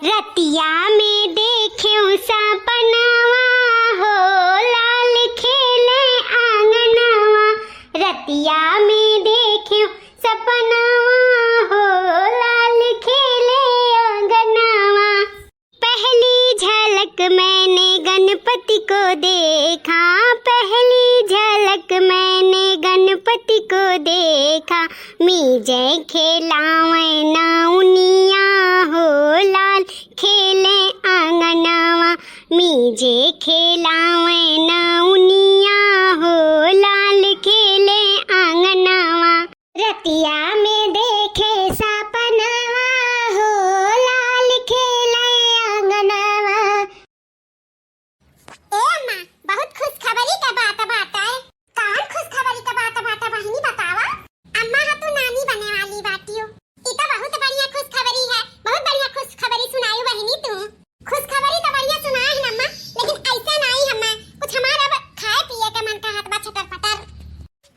रतिया में देख्यो सपनावा हो लाल खेले आंगनवा। रतिया में देख्यो सपनावा हो लाल खेले आंगनवा। पहली झलक मैंने गणपति को देखा, पहली झलक मैंने गणपति को देखा। मीजे खेलावे नाउनिया हो लाल खेले आंगनवा। मीजे खेलावे नाउनिया हो लाल खेले आंगनवा। रतिया में देखे सपनावा हो लाल खेले आंगनवा। ए माँ, बहुत खुशखबरी का बात है। कौन खुशखबरी का बात बहिनी बतावा। अम्मा हा तू नानी बने वाली बाटियो। ई तो बहुत बढ़िया खुशखबरी है। बहुत बढ़िया खुशखबरी सुनाई बहिनी तू। खुशखबरी तो बढ़िया सुनाई है अम्मा, लेकिन ऐसा नहीं हम्मा कुछ हमारा अब खाए पिए के मन का हाथ बा छटर पटर।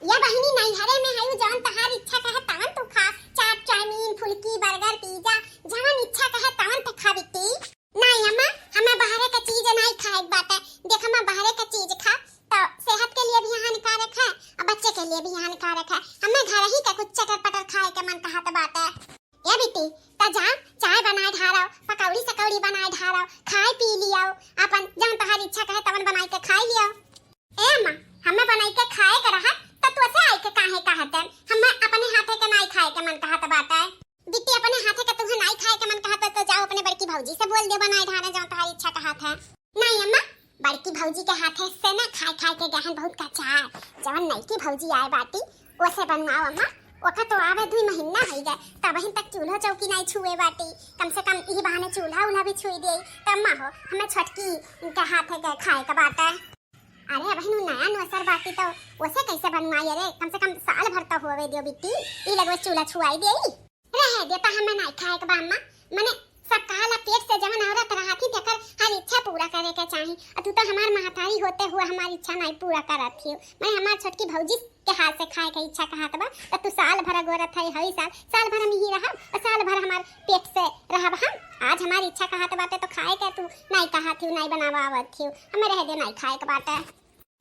या बहिनी नहीं हरे में है जौन तहार इच्छा कहे तवन तू खा। चाट चाउमीन फुल्की बर्गर पिज्जा जवन इच्छा कहे तवन ते खा बिटी। नहीं अम्मा हमें बाहर का चीज नहीं खाए बाटे। देख हम बाहर का चीज खा तो सेहत के लिए भी हानिकारक है और बच्चे के लिए भी हानिकारक है। हमें घर ही का कुछ चटर पटर खाए के मन का हाथ बात है। ये बेटी ता जा चाय बनाए ढारो, पकौड़ी सकौड़ी बनाए ढारो, खाए पी लियो। अपन जौन तहार इच्छा कहे तवन बनाई के खाई लियो। ए अम्मा हमें बनाई के खाए के रहा त तू ऐसे आई के काहे कहत है। हमें अपने हाथे के नहीं खाए के मन का हाथ बात है। बेटी अपने हाथे के तुम्हें नहीं खाए के मन का हाथ तो जाओ अपने बड़की भौजी से बोल दे बनाए ढारे जौन तहार इच्छा का हाथ है। नहीं अम्मा बड़की भौजी के हाथ से ना खाए के गहन बहुत कच्चा है। जवन नई की भौजी आए बाटी ओसे बनवाओ अम्मा। ओका तो आवे 2 महीना हो गए तब ही तक चूल्हा चौकी नहीं छुए बाटी। कम से कम ई बहाने चूल्हा उल्हा भी छुई दे त अम्मा हो हमें छोटकी के हाथ के खाए का बात है। अरे बहनू नया नौसर बाटी तो ओसे कैसे बनवाई। अरे कम से कम साल भर तो होवे दियो बिट्टी। ई लगवे चूल्हा छुआई देई रहे देता हमें नहीं खाए के बा अम्मा। मने सब कहाला पेट से जवन औरत रहती तेकर हर इच्छा पूरा करे के चाही। और तू तो हमार महतारी होते हुए हमारी इच्छा नहीं पूरा करत हियो। मैं हमार छोटकी भौजी के हाथ से खाए के इच्छा कहत बा त तू साल भर गोरत है हई साल भर हम ही रहब और साल भर हमार पेट से रहब हम। आज हमारी इच्छा कहत बाटे तो खाए के तू नहीं कहत हियो, नहीं बनावा आवत हियो। हमें रह दे नहीं खाए के बाटे।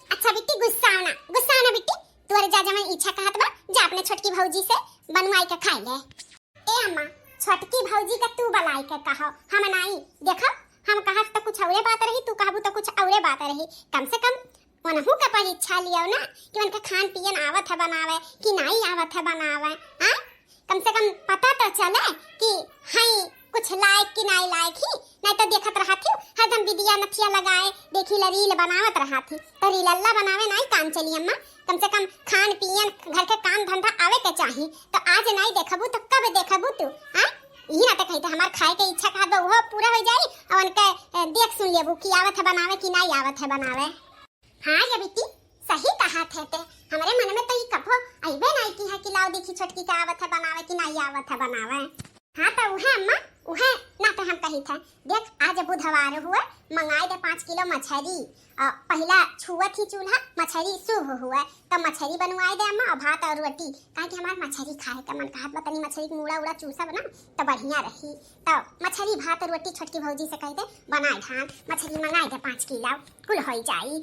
अच्छा बिट्टी गुस्सा ना बिट्टी। तोरे जा जवन इच्छा कहत बा जा अपने छोटकी भौजी से बनवाई के खाई ले। ए अम्मा छोटकी भौजी का तू बलाई के कहो हम नहीं। देखो हम कहत तो कुछ औरे बात रही, तू कहबू तो कुछ औरे बात रही। कम से कम उनहु का परीक्षा लियो ना कि उनका खान पियन आवत है बनावे कि नहीं आवत है बनावे। हां कम से कम पता तो चले कि हई कुछ लायक कि नहीं लायक ही। नहीं तो देखत रहत हूं हरदम बिदिया नथिया लगाए देखी रील बनावत रहत ही तो रील अल्लाह बनावे नहीं काम चली अम्मा। कम से कम खान पियन घर के काम धंधा आवे के चाही। तो आज नहीं देखबू तो कब देखबू तू। हां ई ना त कहते हमार खाए के इच्छा का वो पूरा हो जाई और उनके देख सुन लेबू कि आवत है बनावे कि नहीं आवत है बनावे। हां ये बेटी सही कहा थे ते हमारे मन में तो ई कभो आइबे नहीं की है कि लाओ देखी छोटकी का आवत है बनावे कि नहीं आवत है बनावे। हां तो उहे अम्मा उहे ना तो हम कही थे देख आज बुधवार हुआ मंगाए दे 5 किलो मछली। पहला छुअत ही चूल्हा मछली शुभ हुआ तो मछली बनवाए दे अम्मा और भात और रोटी। काहे कि हमार मछली खाए का मन कहत बा तनी मछली मुड़ा उड़ा चूसब ना तो बढ़िया रही। तो मछली भात और रोटी छोटकी भौजी से कह दे बनाए ढान मछली मंगाए दे 5 किलो कुल हो जाई।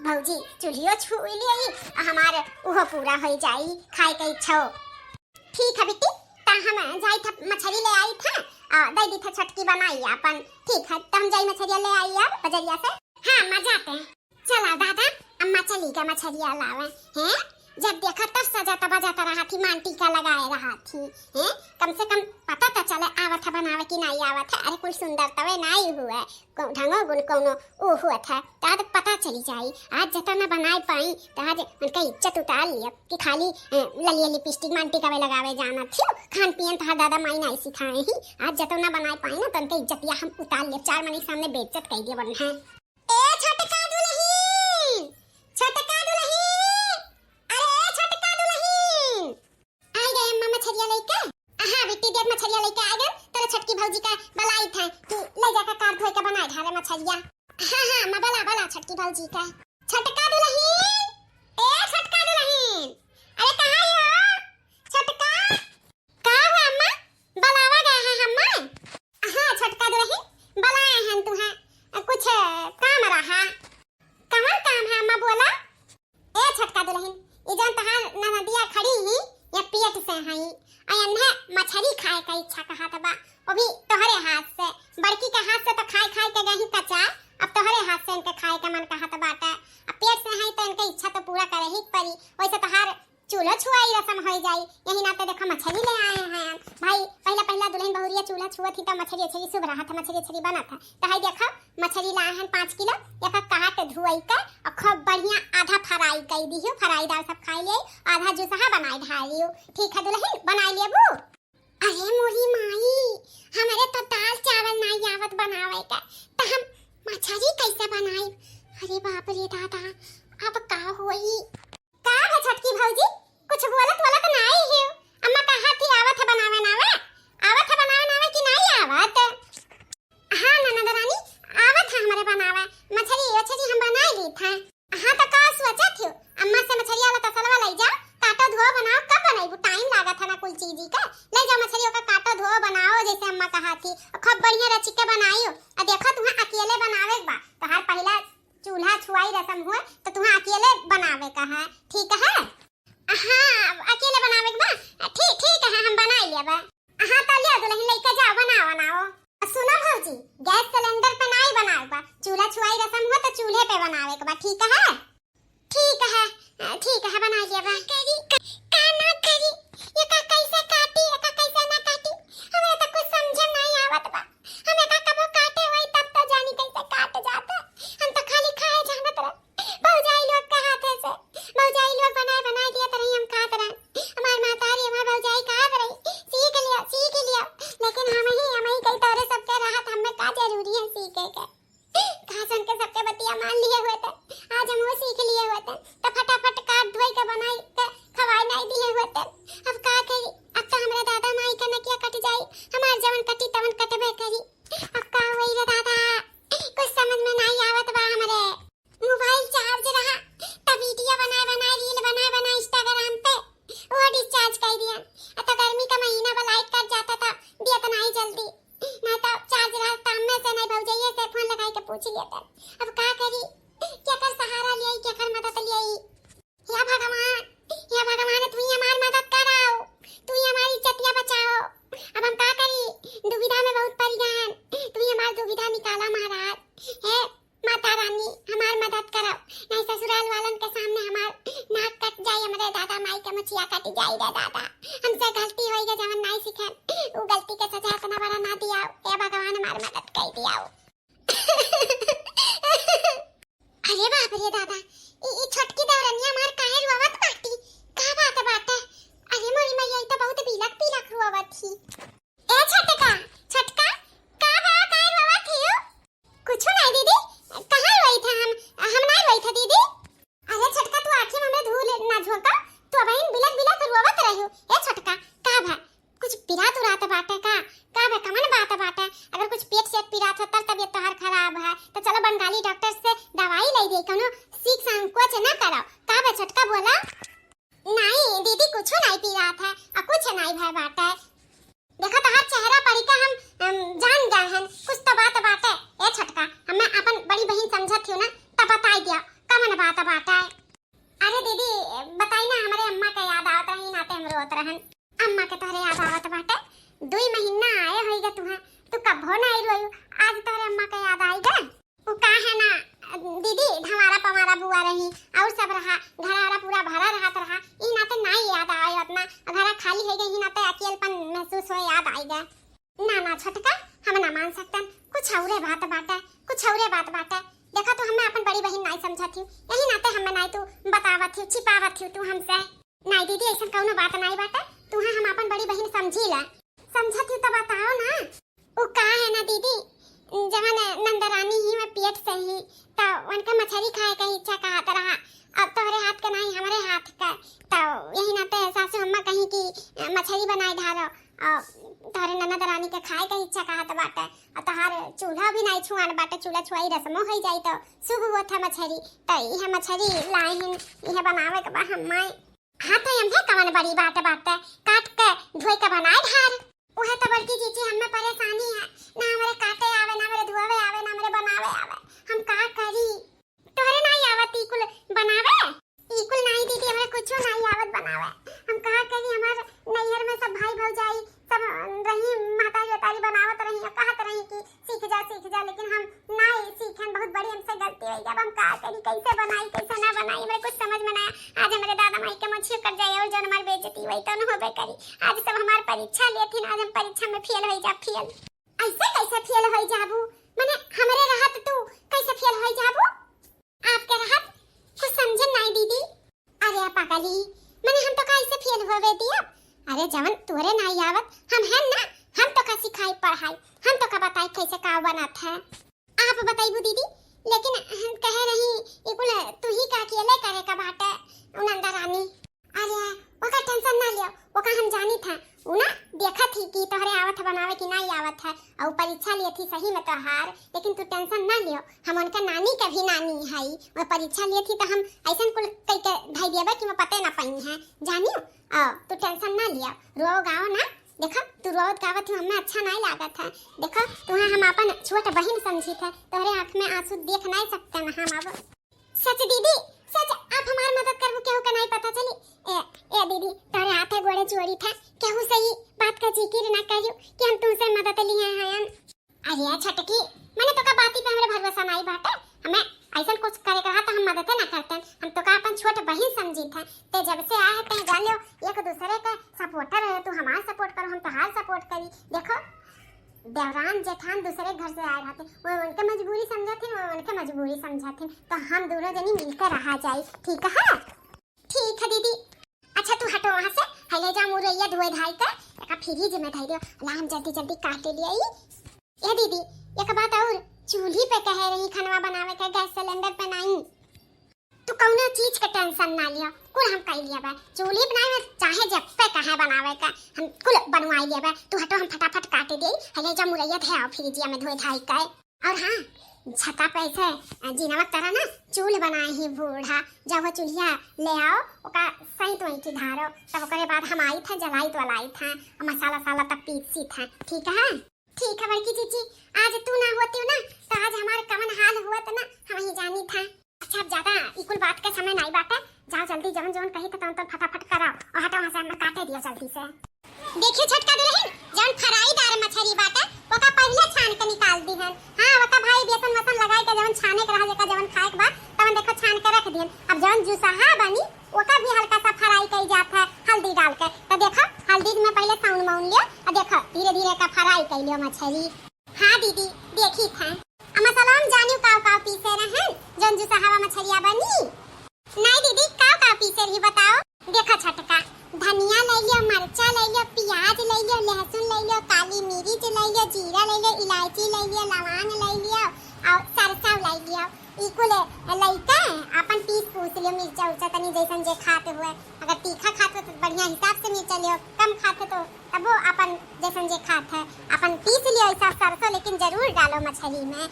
भौजी चूल्हियो छुई ले हमार उहो पूरा हो जाई खाए के इच्छा। ठीक है बेटी ता हम जाई था मछली ले आई था दे दी था छोटकी बनाई अपन। ठीक है तो हम जाई मछली ले आई अब बजरिया से। हाँ मजा आते हैं। चला दादा अम्मा चली गए मछलियाँ लावे हैं। जब देखा तब सजाता बजाता रहा थी मान टीका लगाए रहा थी हैं। कम से कम पता तो चले आवत है बनावे कि नहीं आवत है। अरे कुल सुंदर तवे नहीं हुआ ढंगो गुण कोनो ओ हुआ था तो आज पता चली जाई। आज जता ना बनाए पाई तो आज उनका इज्जत उतार लिया कि खाली ललिया लिपस्टिक मान टीका में लगावे जाना थी। खान पियन तो दादा माई नहीं सिखाए ही। आज जता ना बनाए पाई ना तो उनका इज्जत या हम उतार लिया 4 मनी सामने बेइज्जत कर दिया बन है। ए छोटका दुल्हन छोटका दुल्हन अरे छोटका दुल्हन आ गए अम्मा मछलियां लेके। हां बेटी देख मछलियां लेके आ गए। तेरे छोटकी भौजी का बलाई था कि ले जाकर कार धोए के बनाए ढारे मछलियां। हां मैं बला छोटकी भौजी का। छोटका दुल्हन ए छोटका दुल्हन अरे कहां हो छोटका। का है अम्मा बलावा गए हैं अम्मा। हां छोटका दुल्हन तोहरे हाथ से, बड़की के हाथ से तो खाई खाई के गही कचा, अब तोहरे हाथ से इनके खाए का मन कहत बाटे। अब पेट से है तो इनके इच्छा तो पूरा करे ही पड़ी। वैसे तो हर चूल्हा छुआई रसम हो जाई। यही नाते देखो मछली ले आए हैं भाई। पहला पहला दुल्हन बहुरिया चूल्हा छुअत ही तो मछली अच्छी शुभ रहा था, मछली बना था। तो हाई देखो मछली लाए हैं 5 किलो, एक काट धुआई के और खूब बढ़िया आधा फ्राई कर दी हो, फ्राई दाल सब खाई ले, आधा जूसहा बनाई ढालियो। ठीक है दुल्हन बनाई लेबू। अरे मोरी माई, हमारे तो दाल चावल नहीं आवत बनावे के, तो हम मछली कैसे बनाई? अरे बाप रे दादा, अब का होई? का है छटकी भौजी, कुछ बोलत वाला तो नहीं है? अम्मा कहा थी आवत है बनावे नावे, आवत है बनावे नावे कि नहीं आवत? हां ननद रानी आवत है हमारे बनावे। मछली हम बना ली था। हां तो का सोचा थी अम्मा से मछली वाला तसलवा ले जा, काटो धो बनाओ। कब बनाईबू? टाइम लागत है ना कुल चीज का। ले जाओ मछलियों का काटो धो बनाओ जैसे अम्मा कहा थी, खूब बढ़िया रची के बनाइयो। और देखो तुम्हें अकेले बनावे बा तो हर पहला चूल्हा छुआई रसम हुए तो तुम्हें अकेले बनावे का है, ठीक है? हां अकेले बनावे के बा, ठीक है हम बना लेबा। हां तो ले दुल्हन लेके जाओ बनाओ। सुनो भौजी, गैस सिलेंडर पे नहीं बनावे बा, चूल्हा छुआई रसम हुआ तो चूल्हे पे बनावे के बा, ठीक है? ठीक है बना लेबा। करी का ना करी, ये का कैसे काटी, ये का कैसे ना काटी, हमें तो कुछ समझ नहीं आवत बा। हमें का कबो काटे होई तब तो जानी कैसे काट जाता। हम तो खाली खाए जानत रह। भौजाई लोग के हाथे से भौजाई लोग बनाए दिया त रही हम खात रह। हमार मातारी हमार भौजाई खात रही, सीख लिया। लेकिन हम ही कई तोरे सबके राहत हमें का जरूरी है सीखे के। खासन के सबके बतिया मान लिए हुए थे, आज हम वो सीख लिए हुए थे तो फटाफट काट धोई के बनाई के खवाई नहीं दिए हुए थे। अब का करी? अब तो हमरे दादा माई के नकिया कट जाई, हमार जवन कटी तवन कटबे करी। अब का होई रे दादा, कुछ समझ में नहीं आवत बा। हमरे मोबाइल चार्ज रहा तब वीडियो बनाए रील बनाए इंस्टाग्राम पे वो डिस्चार्ज कर दिया। तो गर्मी का महीना बा लाइट कट जाता था, दिया तो नहीं जल्दी, नहीं तो चार्ज रहा तब में से नहीं भौजाइए से फोन लगाई के पूछ लिया था। अब का करी? क्या कर सहारा लिया, क्या कर मदद लिया? या भगवान तू ही हमारी मदद कराओ, तू ही हमारी इज्जतिया बचाओ। अब हम का करी? दुविधा में बहुत पड़ गए हैं, तू ही हमारी दुविधा निकाला महाराज। हे माता रानी हमारी मदद कराओ, नहीं ससुराल वालन के सामने हमार नाक कट जाए, हमारे दादा माई के मुछिया कट जाए रे दादा। हमसे गलती होई के जवन नहीं सीखे वो गलती के सजा इतना बड़ा ना दियाओ। हे भगवान हमारी मदद कर दियाओ। अरे बाप रे दादा, ई छोटकी दौरनिया मार काहे रोवत बाटी? का बात बाटे? अरे मोरी मैया ई तो बहुत पीलक रोवत थी। ए छोटका का बा काहे रोवत थी? कुछ नहीं दीदी, कहां रोई थे हम नहीं रोई थे दीदी। अरे छोटका तू आंखें में धूल ना झोंका, तू बहन बिलक रोवत रहियो। ए छोटका का बा? कुछ पिरात उरात बाटे का बा? कमन बात बाटे? अगर कुछ पेट से पिरात हो तब तबीयत तोहर खराब है तो चलो बंगाली डॉक्टर से दवाई ले दे, कोनो सीख संकोच न करो। का बे छोटका बोला? नहीं दीदी कुछ नहीं पिरात है और कुछ नहीं भय बाटे। देखो तोहर चेहरा पड़ी का हम जान गए हैं कुछ तो बात बाटे। ए छोटका हमें अपन बड़ी बहन समझत हूं ना, तब बताई दिया कमन बात बाटे। अरे दीदी बताई ना, हमारे अम्मा का याद आवत रही नाते हम रोत रहन। अम्मा के तोहरे याद आवत बाटे? 2 महीना आए होइगा तू कभो नहीं रोई, आज तोहरे अम्मा का याद आईगा। वो का है ना दीदी, हमारा पमारा बुआ रही और सब रहा, घरारा पूरा भरा रहा ई नाते नहीं याद आए उतना, घरा खाली हो गई नाते अकेलापन महसूस हो याद आईगा। ना छोटका हम ना मान सकतन, कुछ औरे बात बाटे। देखा तू हमें अपन बड़ी बहन नहीं समझत हूं, यही नाते हमें नहीं तू बतावत हूं, छिपावत हूं तू हमसे। नहीं दीदी ऐसा कोनो बात नहीं बाटे, तू हम अपन बड़ी बहन समझीला। समझत हूं तो बताओ ना। वो का है ना दीदी, जवन नंदरानी ही में पेट से ही तो उनका मछली खाए का इच्छा कहत रहा। अब तोहरे हाथ का नहीं हमारे हाथ का, तो यही नाते सासू अम्मा कहीं की मछली बनाई ढारो और तोहरे ननद रानी के खाए का इच्छा कहत बाटे। और तोहर चूल्हा भी नहीं छुआन बाटे, चूल्हा छुआई रस्मो हो जाई तो शुभ हुआ था मछली, तो यह मछली लाई हिन यह बनावे के बा हम माई। हाँ तो हम है कवन बड़ी बाटे काट के धोई के बनाए ढार। ओहे तो बड़की चीची हमें परेशानी है, ना हमारे काटे आवे, ना हमारे धोवे आवे, ना हमारे बनावे आवे। हम का करी? तोहरे नहीं आवत इकुल बनावे? इकुल नहीं दीदी, हमें कुछो नहीं आवत बनावे। हम का करी? हमार नैहर में सब भाई भौजाई सब रही, माता जोतारी बनावत रही, कहत रही कि सीख जा लेकिन हम नहीं सीखन, बहुत बड़ी हमसे गलती हुई। अब हम का करी, कैसे बनाई कैसे ना बनाई, मेरे कुछ समझ में ना। आज हमारे दादा माई के मुझे कर जाए और जो हमारी बेइज्जती हुई तो न होबे करी। आज सब हमार परीक्षा लेथिन, आज हम परीक्षा में फेल हो जा। फेल ऐसे कैसे फेल हो जाबू, माने हमरे रहत तू कैसे फेल हो जाबू? आपके रहत कुछ समझन नहीं दीदी। अरे पागली, माने हम तो कैसे फेल होवे दिया? अरे जवन तोरे नहीं आवत हम हैं ना, हम तो का सिखाई पढ़ाई, हम तो का बताई कैसे का बनत है। आप बताइबू दीदी, लेकिन हम कह रही इकुल तू ही का अकेले करे का बाटे उनंदा रानी। अरे ओका टेंशन ना लियो, ओका हम जानी था उना देखा थी कि तोहरे आवत है बनावे कि नहीं आवत है, और परीक्षा लिए थी सही में तो हार। लेकिन तू टेंशन ना लियो, हम उनका नानी का भी नानी है। मैं परीक्षा लिए थी तो हम ऐसा कुल कई के भाई देबे कि मैं पते ना पाई है जानियो। तू टेंशन ना लियो, रो गाओ ना। देखो तू रोज गावत हूँ, हमें अच्छा नहीं लागत है। देखो तुम्हें हम अपन छोटा बहन समझी थे, तोहरे आँख में आंसू देख नहीं सकते ना हम। अब सच दीदी सच, आप हमारी मदद करबो, केहू का नहीं पता चली। ए दीदी तोहरे हाथे गोड़े जोड़ी था, केहू सही बात का जिक्र ना करियो कि हम तुमसे मदद लिए हैं। अरे छटकी, मैंने तो का बाती पे हमरे भरोसा नहीं बाटे। हमें ऐसा कुछ करे कहा तो हम मदद ना करते, हम तो का अपन छोटे बहन समझी थे। ते जब से आए ते जान लो एक दूसरे के सपोर्टर है, तू हमारा सपोर्ट करो हम तोहार सपोर्ट करी। देखो देवरान जेठान दूसरे घर से आए रहते, वो उनके मजबूरी समझते, वो उनके मजबूरी समझते, तो हम दोनों जनी मिलकर रहा जाए। ठीक है? ठीक है दीदी। अच्छा तू हटो वहाँ से, हले जा मुरैया धोए धाई कर का फ्रिज में धर दियो, ला हम जल्दी जल्दी काट लिया। ये दीदी एक बात और, चूल्ही पे कह रही खाना बनावे का, गैस सिलेंडर पे नहीं। तू कौनो चीज के टेंशन ना लिया, कुल हम कर लिया बा। चूल्ही बनावे चाहे जब पे कहे बनावे का, हम कुल बनवाई लिया बा। तू हटो हम फटाफट काट दे, हले जा मुरैया धे आओ फ्रिजिया में धोए धाई कर। और हाँ छता पे ऐसे जीनावक तरह ना चूल्ह बनाए ही बूढ़ा, जब वो चूल्हिया ले आओ ओका सही तो की धारो, तब ओकरे बाद हम आई था जलाई तो लाई था और मसाला साला तब पीसी था। ठीक है? ठीक है बड़की जीजी, आज तू ना होती हो ना तो आज हमारे कवन हाल हुआ था ना, हम ही जानी था। अच्छा अब ज्यादा इकुल बात का समय नहीं बाटे, जाओ जल्दी जवन जवन कही तो फटाफट कराओ और हटो वहाँ से, हमें काटे दियो जल्दी से। देखिए छोटका दुल्हन, जवन फ्राईदार मछली बाटे ओका पहले छान के निकाल दी है। हां ओका भाई बेसन वसन लगाई के जवन छाने के रहा जेका जवन खाए के बाद तवन देखो छान के रख दियन। अब जवन जुसाहा बनी ओका भी हल्का सा फ्राई कई जात है हल्दी डाल के, तो देखो हल्दी में पहले साउन माउन लियो और देखो धीरे धीरे का फ्राई कर लियो मछली। हां दीदी देखी था, मसाला हम जानियो काव पीसे रहे जवन जुसाहा मछलिया बनी। नहीं दीदी काव पीसे रही बताओ। देखो छटका, धनिया ले लियो, मरचा ले लियो, प्याज ले लियो, लहसुन ले लियो, काली मिर्च ले लियो, जीरा ले लियो, इलायची ले लियो, लौंग ले लियो और सरसों ले लियो। इकुल लइका अपन पीस पूछ लियो, मिर्चा उर्चा तनी जैसन जे खाते हुए, अगर तीखा खाते तो बढ़िया हिसाब से मिर्चा लियो, कम खाते तो तब वो अपन जैसन जे खाते है अपन पीस लियो ऐसा सरसों, लेकिन जरूर डालो मछली में,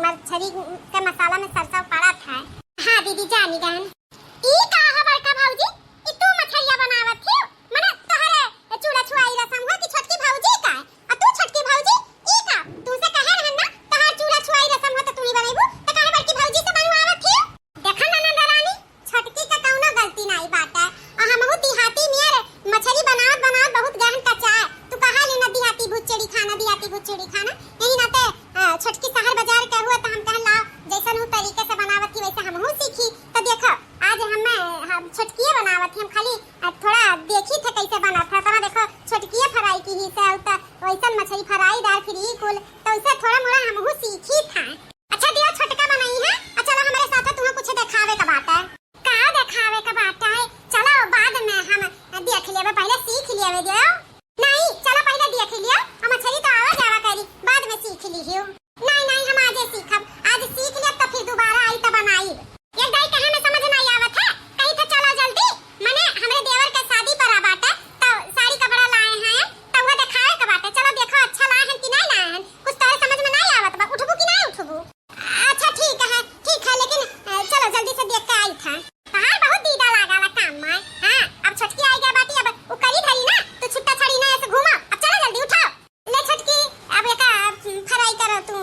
मछली के मसाला में सरसों पड़ा था। हाँ दीदी जानी गान ई का है बड़का भौजी, ई तू मछलिया बनावत थी, मने तोहरे चूड़ा छुआई रसम हो कि छोटकी भौजी का? आ तू छोटकी भौजी ई का तू से कहे रहन ना तोहर चूड़ा छुआई रसम हो त तू ही बनाइबू, त काहे बड़की भौजी से बनवावत थी? देखा ना नंदरानी, छोटकी का कौनो गलती नहीं बाटे, आ हमहु देहाती मेर मछली बनावत बहुत गहन कच्चा है। तू कहा ले ना देहाती भुचड़ी खाना, यही नाते छोटकी शहर बाजार के हुआ त हम कहन ला जैसन हूं तरीके से बनावत थी वैसे हमहु सीखी। तो देखो आज हम छोटकिए बनावत थी, हम खाली थोड़ा देखी थे कैसे बना था, तो देखो छोटकिए फ्राई की ही से तो वैसन मछली फ्राई दाल फ्री कुल तो उसे थोड़ा मोड़ा हमहु सीखी था। अच्छा दिया छोटका बनाई है, चलो हमारे साथ तुम्हें कुछ दिखावे का बात है। का दिखावे का बात है? चलो बाद में हम देख लेबे, पहले सीख लेबे दियो। नहीं चलो पहले देख लियो, हम मछली तो आवा जावा करी, बाद में सीख लियो। नहीं हम आज सीखब, आज सीख ले तो फिर दोबारा आई तो बनाई। एक दाई कहे में समझ नहीं आवत है, कही तो चलो जल्दी, माने हमरे देवर के शादी पर आ बाटे तो साड़ी कपड़ा लाए हैं तो वो दिखावे का बाटे। चलो देखो अच्छा लाए हैं कि नहीं लाए हैं, कुछ तोरे समझ में नहीं आवत बा, उठबू कि नहीं उठबू? अच्छा ठीक है लेकिन चलो जल्दी से देख के आई था। हां बहुत दीदा लागाला काम में। हां अब छोटकी आई गया बाटी, अब उ करी धरी ना तो छुट्टा छड़ी ना ऐसे घूमो। अब चलो जल्दी उठाओ, ले छोटकी अब एका फ्राई करो, तू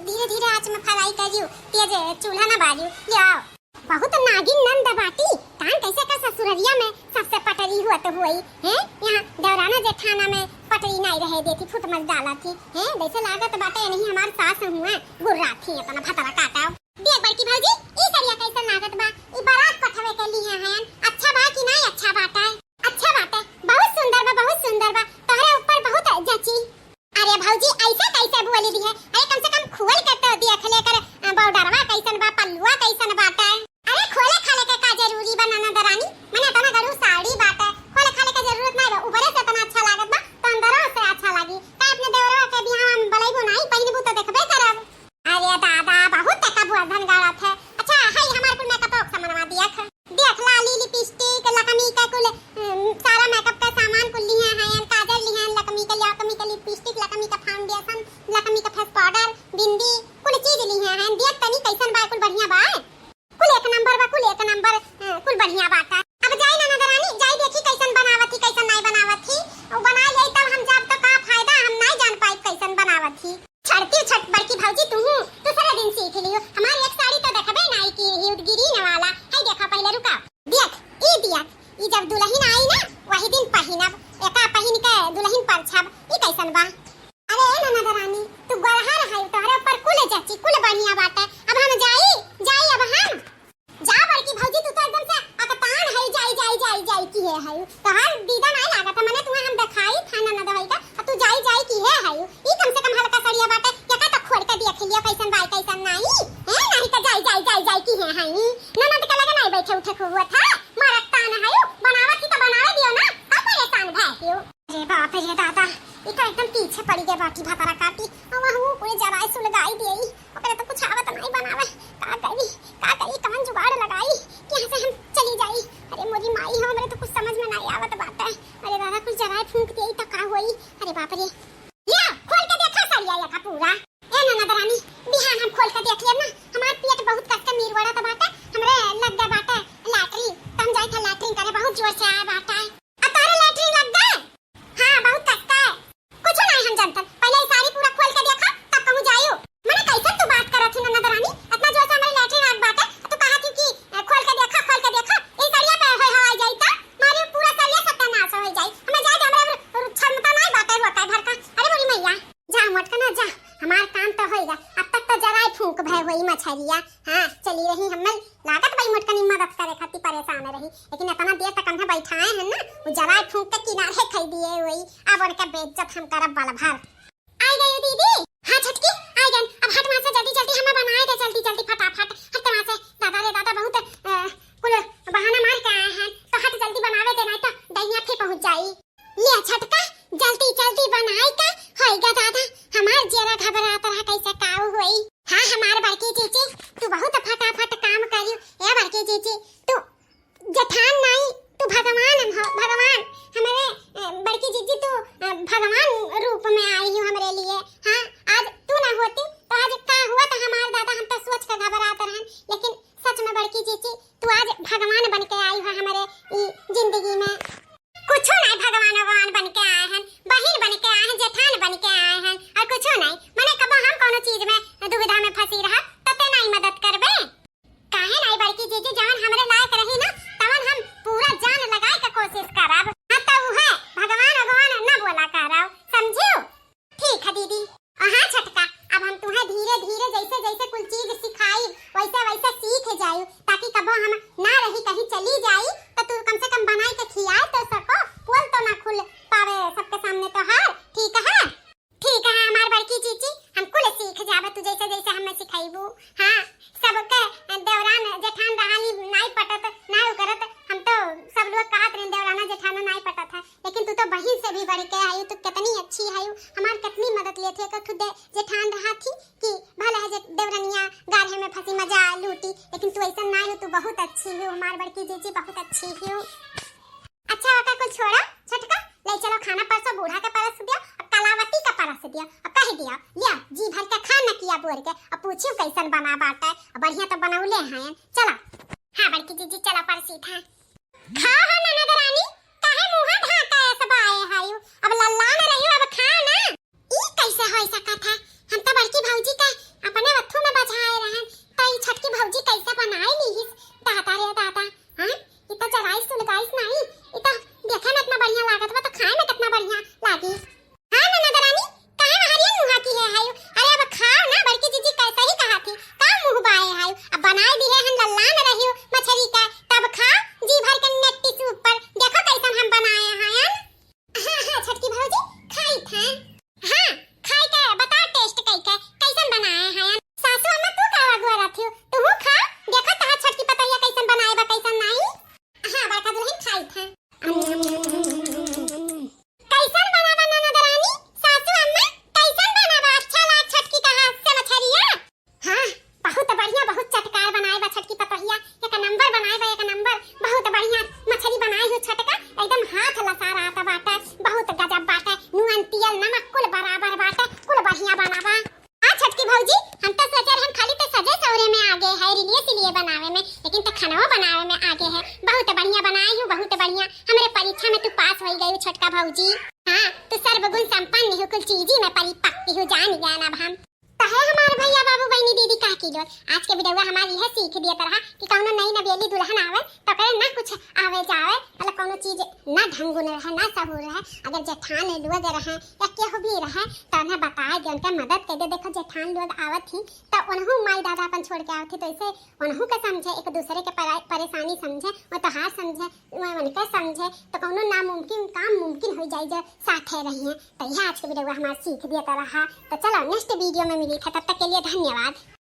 धीरे धीरे आंच में फ्राई करियो, तेज चूल्हा ना बालियो। ले आओ बहुत नागिन नंद बाटी, तान कैसे का ससुररिया में सबसे पटरी हुआ तो हुई है, यहाँ देवराना जेठाना में पटरी नहीं रहे देती फुट मत डाला थी हैं वैसे लागत बाटे नहीं हमार सास हुआ गुर्रा थी अपना भतरा काटा देख बड़की भौजी ई सरिया कैसा लागत बा ई बारात पठवे के लिए हैं अच्छा बा कि नहीं अच्छा बाटा है अच्छा बाटा बहुत सुंदर बा तोहरे ऊपर बहुत जची अरे भौजी ऐसा कैसे बोली दी है अरे कम से कम खोल के तो देख ले कर बॉर्डरवा कैसन बा पल्लुआ कैसन बाटा है अरे खोले खाले के का जरूरी बा ननद रानी मने तना गरू साड़ी बाटा खोले खाले के जरूरत नहीं बा ऊपरे से तना अच्छा लागत बा तो अंदरो से अच्छा लागी का अपने देवरवा के बियाह में बलैबो नहीं पहिनबू तो देखबे करब अरे दादा बहुत टका बुआ धन गाड़त है अच्छा है हमार कुल मेकअप का सामानवा देख लाली लिपस्टिक लकमी का कुल सारा मेकअप का सामान कुल लिए हैं काजल लिए हैं लकमी का लिपस्टिक लकमी का फाउंडेशन लकमी का फेस पाउडर बिंदी कुल चीज लिए हैं देख तनी कैसन बा कुल बढ़िया बा कुल एक नंबर कुल बढ़िया बात है अब जाई ना नजरानी जाई देखी कैसन बनावत थी कैसन नहीं बनावत थी और बना ले तब हम जब तो का फायदा हम नहीं जान पाई कैसन बनावत थी छट बड़की भौजी तू दूसरे दिन सीख लियो हमारी एक साड़ी तो देखबे नहीं की गिरी न वाला है देखा पहले रुका देख ई जब दुल्हन आई ना वही दिन पहिनब एका पहिन के दुल्हन परछब ई कैसन बा अरे ना नजरानी तू गरहर है तोहरे ऊपर कुल जची कुल बढ़िया बात है अब हम जाई अब हम जा बड़की भौजी तू तो एकदम से अकतान है जाई की है तोहर दीदा नहीं लागत मने तुम्हें हम दिखाई थाना न दवाई का अब तू जाई की है ई कम से कम हल्का सड़िया बाटे क्या तो खोल के देख लियो कैसन बाई कैसन नहीं है नहीं तो जाई की है ननद के लगे नहीं बैठे उठे हुआ था मरकतान है बनावत ही तो बनावे दियो ना अब परेशान भैसियो अरे बाप रे दादा ई तो एकदम पीछे पड़ी गए बाटी भातारा काटी अब हूं कोई जराई सुलगाई देई ओकरे तो कुछ आवत नहीं बनावे का करी कौन जुगाड़ लगाई कि यहां से हम चली जाई अरे मोरी माई हमरे तो कुछ समझ में नहीं आवत बात है अरे दादा कुछ जराई फूंक देई तो का होई अरे बाप रे या खोल के देखा सरिया या का पूरा ए ननद रानी बिहान हम खोल के देख लेब ना हमार पेट बहुत कस के मीर बड़ा त बाटा हमरे लग गए बाटा लैट्रिन तम जाई था लैट्रिन करे बहुत जोर से आया बाटा अब तारे लैट्रिन लग गए हां बहुत कस है कुछ नहीं हम जानते पहले ये सारी पूरा खोल के देखा तब कहूं जाइयो मने कैसे तू बात करत थी ननद रानी इतना जोर से हमरे लैट्रिन आग बाटा तू कहा थी कि खोल के देखा ए सरिया पे होय हवाई जाई त मारे पूरा सरिया सत्यानाश हो जाई हमें जा हमरे क्षमता नहीं बाटे होता भर का अरे मोरी मैया जा मत ना जा हमार काम तो होएगा अब तक तो जराई फूंक भय होई मछरिया हां चली रही हमें लागत भाई मोटकनी मदद करे खाती परेशान रही लेकिन इतना देर तक हम बैठाए हैं ना वो जराई फूंक के किनारे खई दिए वही अब और का बेइज्जत हम करब वाला भार आई गई दीदी हां छटकी आई गई अब हट वहां से जल्दी हमें बनाए दे जल्दी फटाफट हट वहां से दादा रे दादा बहुत कुल बहाना मार के आए हैं तो हट जल्दी बनावे दे नहीं तो दैया फिर पहुंच जाई ले छटका जल्दी बनाई का होएगा दादा हमार जरा घबरात रहा कैसे काऊ होई हां हमार बड़की चीची तू बहुत फटाफट काम करियो ए बड़की चीची तू जठान नहीं तू भगवान हमारे बड़की चीची तू भगवान रूप में आई हो हमरे लिए हां आज तू ना होती तो आज का हुआ तो हमार दादा हम तो सोच के घबरात रहन लेकिन सच में बड़की चीची तू आज भगवान बन के आई हो हमारे जिंदगी में कुछ नहीं भगवान बन के आए हैं बहिन बन के आए हैं जेठान बन के आए हैं और कुछ नहीं माने कब हम कोनो चीज में दुविधा में फंसी रहा तते नहीं मदद करबे काहे नहीं बड़की जीजी जवन हमरे लायक रही ना तवन हम पूरा जान लगाए के कोशिश करब हां तो है भगवान न बोला करब समझियो ठीक है दीदी हां छटका अब हम तुम्हें धीरे जैसे कुल चीज सिखाई वैसे सीख जाई ताकि कब हम ना रही कहीं चली जाई तो तू कम से कम बनाई के खियाए तो सको पोल तो ना खुल पावे सबके सामने तो हार ठीक है हमार बड़की चीची हम कुल सीख जाबे तू जैसे हमें सिखाईबू हां सबके देवरान जेठान रहानी नहीं पटत ना करत हम तो सब लोग कहत रहे देवराना जेठाना नहीं पटत है लेकिन तू तो बहिन से भी बढ़ के आई तू कितनी अच्छी है हमार कितनी मदद लेथे का खुद जेठान रहा थी कि भला है देवरानिया गाढ़े में फंसी मजा लूटी लेकिन तू ऐसा नहीं हो तू बहुत अच्छी हो हमार बड़की जीजी बहुत अच्छी हो अच्छा का कुछ छोड़ा छटका ले चलो खाना परसों बूढ़ा के परस दिया और कलावती का परस दिया और कह दिया लिया जी भर के खाना किया बोल के और पूछियो कैसन बना बाटा और बढ़िया तो बनाउले हैं चला हां बड़की जीजी चला परसी था खा हो ननद रानी काहे मुंह ढाका ऐसे बाए हायो अब लल्ला न रहियो अब खा ना ई कैसे होई सकत है हम तो बड़की भौजी का अपने वथु में बजाए रहन तो ई छटकी भौजी कैसे बनाई ली दादा रे दादा हां ई तो जराई सुलगाइस नहीं ई तो देखे में इतना बढ़िया लागत बा तो खाए में कितना बढ़िया लागी हम तो सोचे हम खाली तो सजे सौरे में आगे है रिलिये बनावे में, लेकिन तो खाना बनावे में आगे है। बहुत बढ़िया बनाई हूँ, बहुत बढ़िया। हमारे परीक्षा में तू पास हो गई छोटका भौजी। हाँ तू सर्वगुण संपन्न हो, कुल चीजी में परिपक्व हो, जान गया ना हम। तो है हमारे भैया बाबू बहनी दीदी का की लोग आज के वीडियो हमारी यह सीख दिया तरह कि कौनो नई नवेली दुल्हन आवे तो करे ना कुछ आवे जावे, मतलब कौनो चीज ना ढंग न रहे ना सहूर रहे। अगर जेठान लोग रहे या केहू भी रहे तो उन्हें बताए दे, उनका मदद कर दे। देखो जेठान लोग आवत थी तो उन्हों माई दादा अपन छोड़ के आवत थी, तो इसे उन्हों के समझे, एक दूसरे के परेशानी समझे और त्योहार समझे, उनके समझे तो कौनो नामुमकिन काम मुमकिन हो जाए जो साथे रही है। तो यह आज के वीडियो हमारा सीख दिया तरह। तो चलो नेक्स्ट वीडियो में मिली था, तब तक के लिए धन्यवाद।